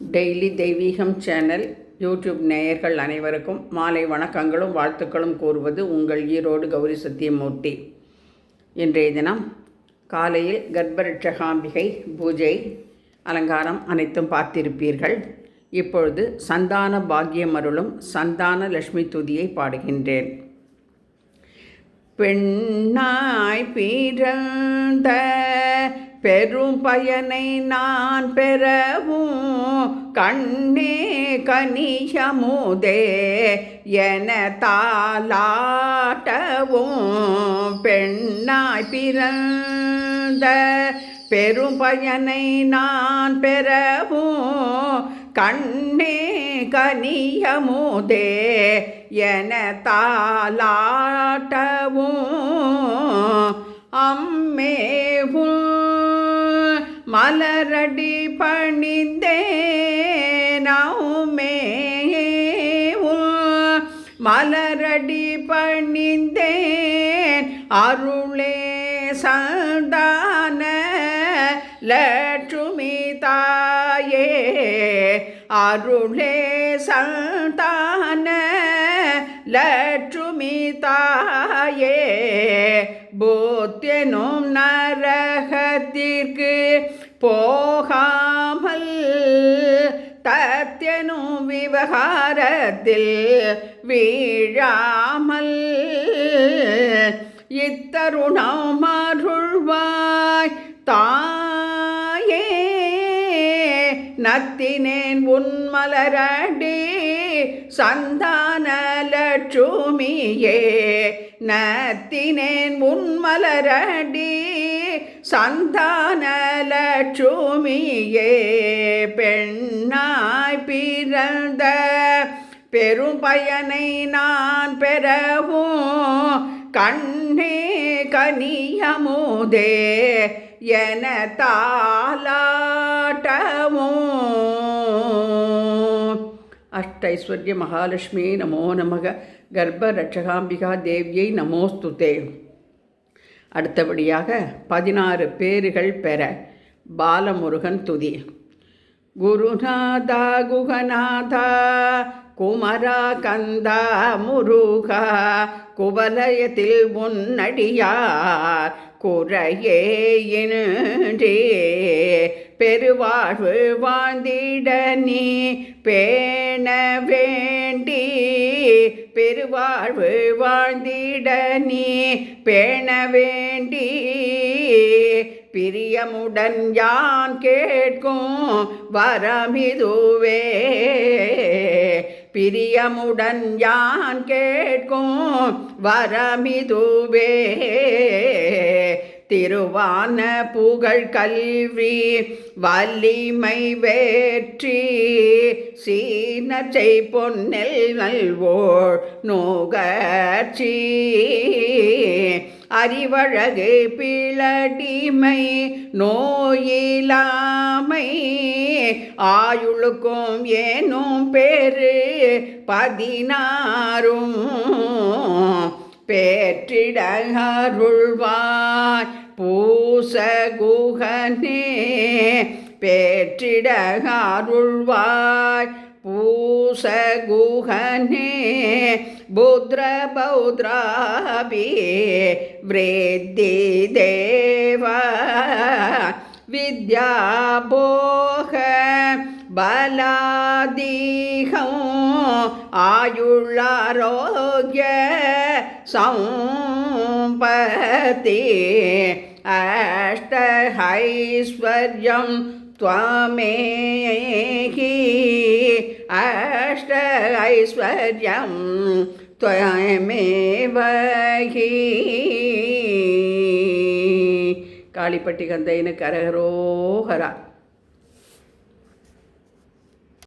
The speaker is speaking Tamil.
டெய்லி தெய்வீகம் சேனல் யூடியூப் நேயர்கள் அனைவருக்கும் மாலை வணக்கங்களும் வாழ்த்துக்களும் கூறுவது உங்கள் ஈரோடு கௌரி சத்தியமூர்த்தி. இன்றைய தினம் காலையில் கர்ப்பரட்சகாம்பிகை பூஜை அலங்காரம் அனைத்தும் பார்த்திருப்பீர்கள். இப்பொழுது சந்தான பாக்கியம் அருளும் சந்தான லட்சுமி துதியை பாடுகின்றேன். பெண்ணாய் பிறந்த பெரும் பயனை நான் பெறவும் கண்ணே கனியமுதே என தாலாட்டவும். பெண்ணாய் பிறந்த பெரும் பயனை நான் பெறவும் கண்ணே கனியமுதே என தாலாட்டவும். அம்மேவும் மலரடி பணிந்தேன் மலரடி பணிந்தேன் அருளே சந்தான லட்சுமி தாயே அருளே சந்தான லட்சுமி தாயே. பூத்தியனும் நரகத்திற்கு போகாமல் தத்தியனும் விவகாரத்தில் வீழாமல் இத்தருணம் அருள்வாய் தாயே. நத்தினேன் உன்மலரடி சந்தான லட்சுமியே நத்தினேன் உன்மலரடி சந்தான லட்சுமியே. பெண்ணாய் பிறந்த பெரும் பயனை நான் பெறவும் கண்ணே கனியமுதே என தாலாட்டவும். அஷ்டைஸ்வர்ய மகாலட்சுமி நமோ நமக. கர்ப்பரட்சகாம்பிகா தேவியை நமோஸ்துதே. அடுத்தபடியாக 16 பேர்கள் பெற பாலமுருகன் துதி. குருநாதா குகநாதா குமரா கந்தா முருகா குவலயத்தில் உன்னடியார் குறையே இன்றே பெருவாழ்வு வாழ்ந்திட நீ பேண வேண்டி பெருவாழ்வு வாழ்ந்திட நீ பேண வேண்டி பிரியமுடன் யான் கேட்கும் வரமிதுவே பிரியமுடன் யான் கேட்கும் வரமிதுவே. திருவான புகழ் கல்வி வலிமை வேற்றி சீனச்சை பொன்னெல் நல்வோர் நோகச்சி அறிவழகு பிளடிமை நோயிலாமை ஆயுளுக்கும் ஏனும் பேரு 16 பேற்றிட அருள்வாய் பூசகுகனே பேற்றிட அருள்வாய் பூசகுகனே. புத்ர பௌத்ராபி விருத்தி தேவ வித்யாபோக பலாதீகம் ஆயுளாரோக்ய சம்பதி அஷ்டைஸ்வர்யம் त्वमेहि अष्टैश्वर्यं त्वमेव हि. காளிப்பட்டி கந்தையனுக்கு அரகரோஹரா.